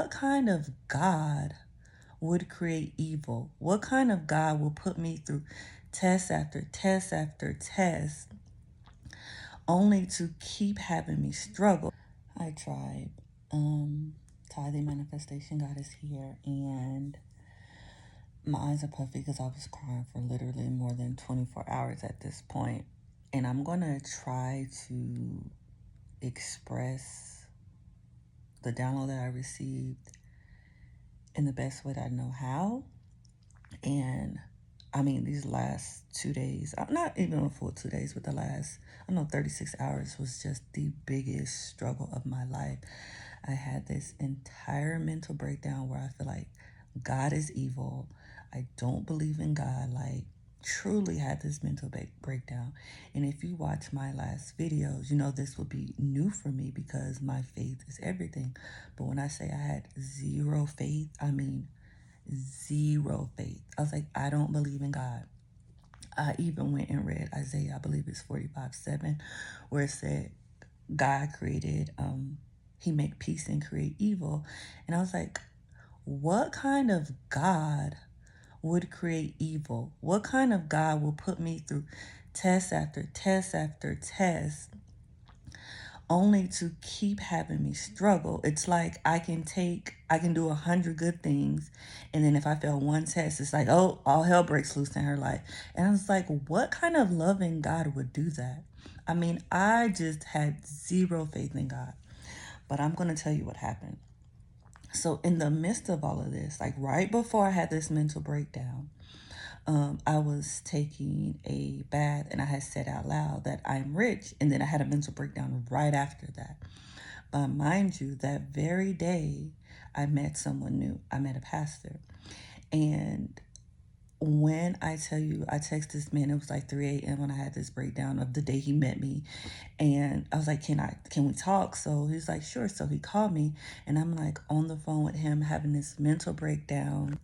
what kind of God would create evil? What kind of God will put me through test after test after test only to keep having me struggle? Hi, tribe. Tithing Manifestation God is here, and my eyes are puffy because I was crying for literally more than 24 hours at this point. And I'm going to try to express the download that I received in the best way that I know how. And I mean, these last 2 days, not even a full 2 days, but the last, 36 hours was just the biggest struggle of my life. I had this entire mental breakdown where I feel like God is evil. I don't believe in God. Like, truly had this mental breakdown. And if you watch my last videos, you know this will be new for me because my faith is everything. But when I say I had zero faith, I mean zero faith. I was like, I don't believe in God. I even went and read Isaiah, I believe it's 45:7, where it said God created, he make peace and create evil. And I was like, what kind of God would create evil? What kind of God will put me through test after test after test only to keep having me struggle? It's like I can do 100 good things, and then if I fail one test, it's like, oh, all hell breaks loose in her life. And I was like, what kind of loving God would do that? I mean, I just had zero faith in God. But I'm going to tell you what happened. So in the midst of all of this, like right before I had this mental breakdown, I was taking a bath and I had said out loud that I'm rich. And then I had a mental breakdown right after that. But mind you, that very day, I met someone new. I met a pastor. And when I tell you, I texted this man, it was like 3 a.m. when I had this breakdown of the day he met me. And I was like, can we talk? So he's like, sure. So he called me and I'm like on the phone with him having this mental breakdown,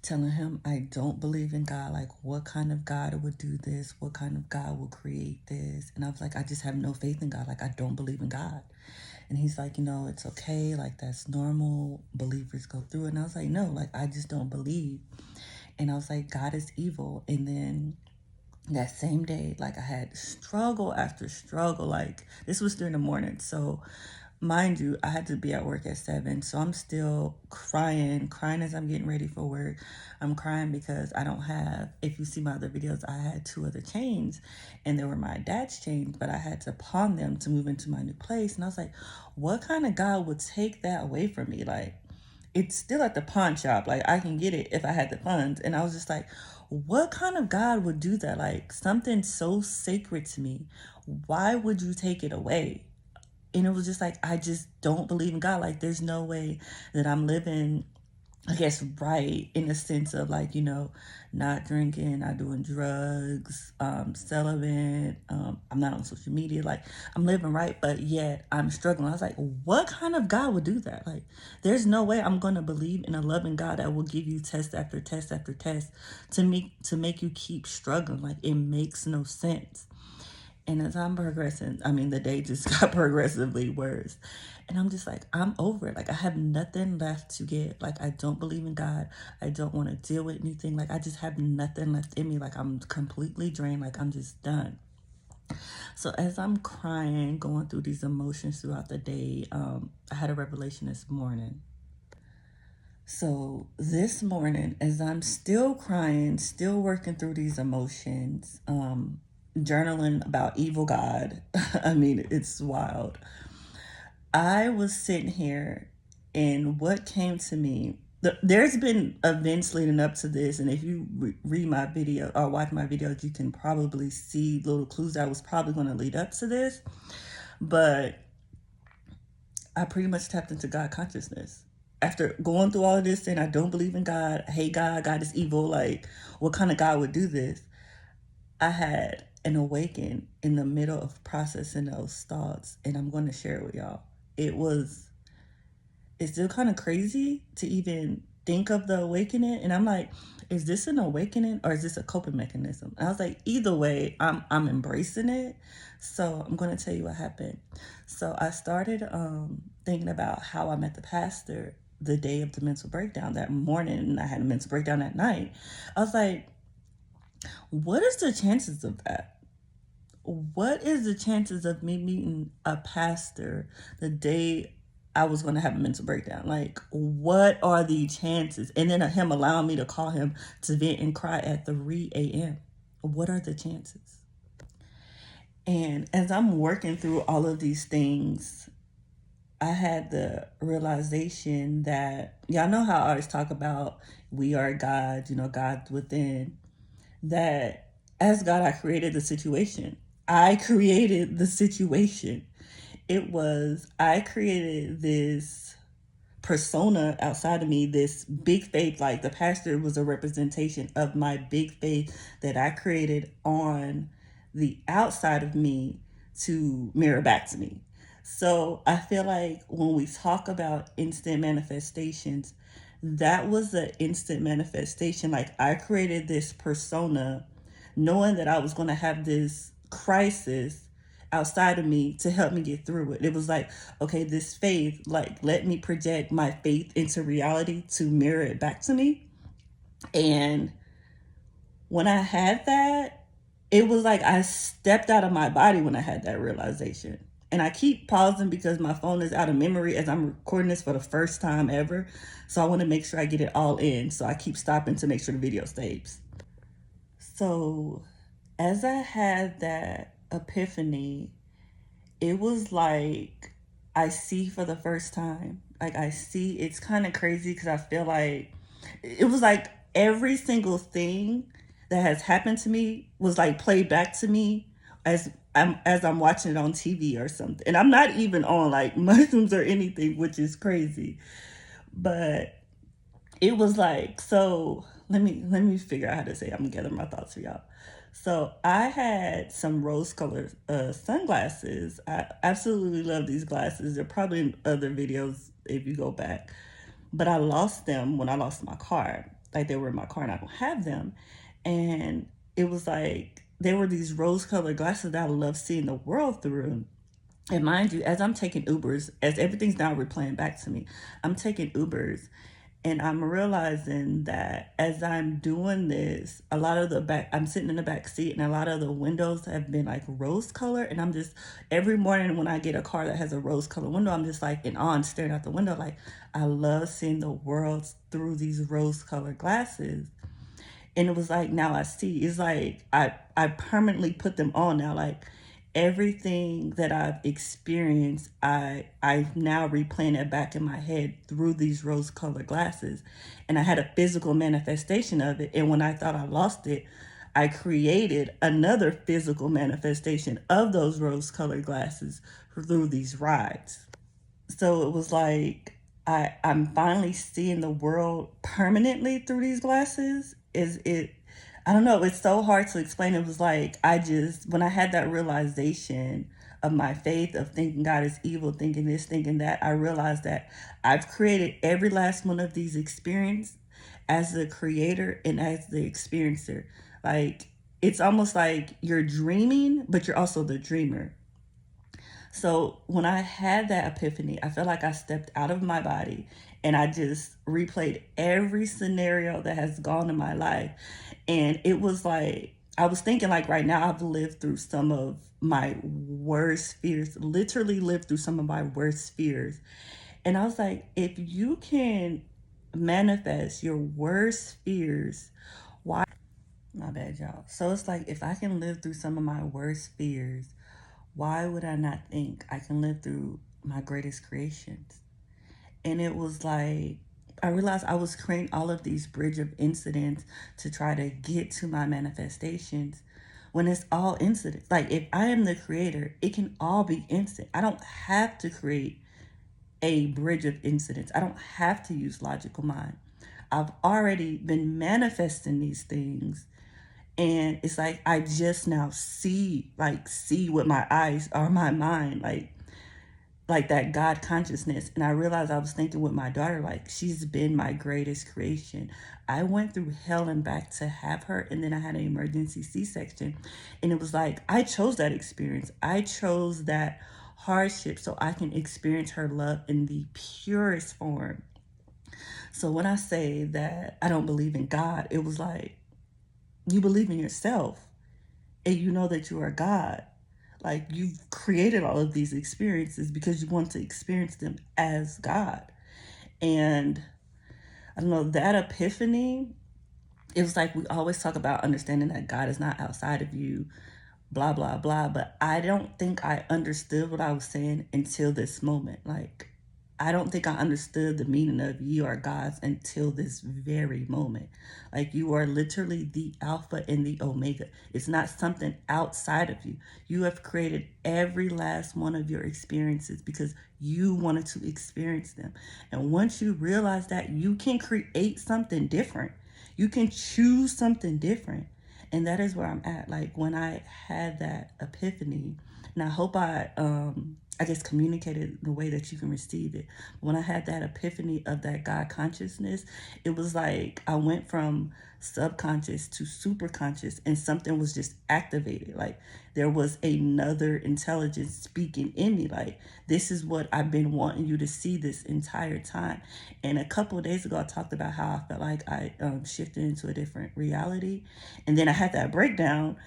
telling him I don't believe in God. Like, what kind of God would do this? What kind of God will create this? And I was like, I just have no faith in God. Like, I don't believe in God. And he's like, it's okay. Like, that's normal. Believers go through it. And I was like, no, like, I just don't believe. And I was like, God is evil. And then that same day, like, I had struggle after struggle. Like, this was during the morning. So mind you, I had to be at work at 7. So I'm still crying as I'm getting ready for work. I'm crying because I don't have, if you see my other videos, I had 2 other chains and they were my dad's chains, but I had to pawn them to move into my new place. And I was like, what kind of God would take that away from me? Like, it's still at the pawn shop. Like, I can get it if I had the funds. And I was just like, what kind of God would do that? Like, something so sacred to me, why would you take it away? And it was just like, I just don't believe in God. Like, there's no way that I'm living, I guess, right in the sense of like, not drinking, not doing drugs, celibate, I'm not on social media. Like, I'm living right, but yet I'm struggling. I was like, what kind of God would do that? Like, there's no way I'm going to believe in a loving God that will give you test after test after test to make you keep struggling. Like, it makes no sense. And as I'm progressing, I mean, the day just got progressively worse. And I'm just like, I'm over it. Like, I have nothing left to get. Like, I don't believe in God. I don't want to deal with anything. Like, I just have nothing left in me. Like, I'm completely drained. Like, I'm just done. So as I'm crying, going through these emotions throughout the day, I had a revelation this morning. So this morning, as I'm still crying, still working through these emotions, journaling about evil God. I mean, it's wild. I was sitting here, and what came to me, there's been events leading up to this, and if you read my video or watch my videos, you can probably see little clues that was probably going to lead up to this. But I pretty much tapped into God consciousness. After going through all of this, saying I don't believe in God, I hate God, God is evil, like, what kind of God would do this? I had an awaken in the middle of processing those thoughts, and I'm going to share it with y'all. It's still kind of crazy to even think of the awakening, and I'm like, is this an awakening or is this a coping mechanism? And I was like, either way, I'm embracing it. So I'm going to tell you what happened. So I started thinking about how I met the pastor, the day of the mental breakdown that morning, and I had a mental breakdown at night. I was like, what is the chances of that? What is the chances of me meeting a pastor the day I was going to have a mental breakdown? Like, what are the chances? And then him allowing me to call him to vent and cry at 3 a.m. What are the chances? And as I'm working through all of these things, I had the realization that, y'all know how I always talk about we are God, God's within, that as God, I created the situation. I created the situation. I created this persona outside of me, this big faith. Like the pastor was a representation of my big faith that I created on the outside of me to mirror back to me. So I feel like when we talk about instant manifestations, that was an instant manifestation. Like I created this persona knowing that I was going to have this crisis outside of me to help me get through it. It was like, okay, this faith, like, let me project my faith into reality to mirror it back to me. And when I had that, it was like I stepped out of my body when I had that realization. And I keep pausing because my phone is out of memory as I'm recording this for the first time ever. So I want to make sure I get it all in. So I keep stopping to make sure the video saves. So as I had that epiphany, it was like I see for the first time. Like I see, it's kind of crazy because I feel like it was like every single thing that has happened to me was like played back to me as I'm watching it on TV or something. And I'm not even on like mushrooms or anything, which is crazy. But it was like, so let me figure out how to say it. I'm gonna gather my thoughts for y'all. So I had some rose colored sunglasses. I absolutely love these glasses. They're probably in other videos if you go back, but I lost them when I lost my car. Like they were in my car and I don't have them. And it was like they were these rose colored glasses that I love seeing the world through. And mind you, as I'm taking Ubers, as everything's now replaying back to me, I'm taking Ubers and I'm realizing that as I'm doing this, a lot of the back, I'm sitting in the back seat and a lot of the windows have been like rose color. And I'm just, every morning when I get a car that has a rose color window, I'm just like in awe and staring out the window. Like, I love seeing the world through these rose colored glasses. And it was like, now I see, it's like I permanently put them on now. Like everything that I've experienced, I now replaying it back in my head through these rose colored glasses. And I had a physical manifestation of it. And when I thought I lost it, I created another physical manifestation of those rose colored glasses through these rides. So it was like I'm finally seeing the world permanently through these glasses. Is it, I don't know, it's so hard to explain. It was like I just, when I had that realization of my faith of thinking God is evil, thinking this, thinking that, I realized that I've created every last one of these experiences as the creator and as the experiencer. Like it's almost like you're dreaming, but you're also the dreamer. So when I had that epiphany, I felt like I stepped out of my body and I just replayed every scenario that has gone in my life. And it was like, I was thinking like right now I've lived through some of my worst fears, literally lived through some of my worst fears. And I was like, if you can manifest your worst fears, why? My bad, y'all. So it's like, if I can live through some of my worst fears, why would I not think I can live through my greatest creations? And it was like, I realized I was creating all of these bridge of incidents to try to get to my manifestations when it's all incidents. Like, if I am the creator, it can all be instant. I don't have to create a bridge of incidents, I don't have to use logical mind. I've already been manifesting these things, and it's like I just now see with my eyes or my mind, like that God consciousness. And I realized I was thinking with my daughter, like she's been my greatest creation. I went through hell and back to have her, and then I had an emergency C-section. And it was like I chose that experience, I chose that hardship so I can experience her love in the purest form. So when I say that I don't believe in God, it was like you believe in yourself and you know that you are God. Like you've created all of these experiences because you want to experience them as God. And I don't know, that epiphany, it was like we always talk about understanding that God is not outside of you, blah, blah, blah. But I don't think I understood what I was saying until this moment. Like, I don't think I understood the meaning of you are God's until this very moment. Like, you are literally the Alpha and the Omega. It's not something outside of you. You have created every last one of your experiences because you wanted to experience them. And once you realize that, you can create something different. You can choose something different. And that is where I'm at. Like when I had that epiphany, and I hope I guess communicated the way that you can receive it. When I had that epiphany of that God consciousness, it was like I went from subconscious to super conscious, and something was just activated. Like there was another intelligence speaking in me. Like this is what I've been wanting you to see this entire time. And a couple of days ago, I talked about how I felt like I shifted into a different reality, and then I had that breakdown,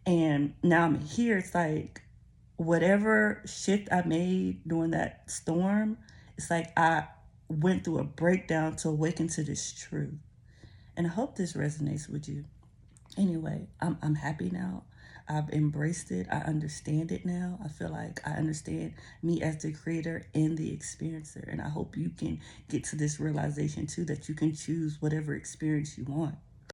and now I'm here. It's like whatever shift I made during that storm, it's like I went through a breakdown to awaken to this truth. And I hope this resonates with you. Anyway, I'm happy now. I've embraced it. I understand it now. I feel like I understand me as the creator and the experiencer. And I hope you can get to this realization too, that you can choose whatever experience you want.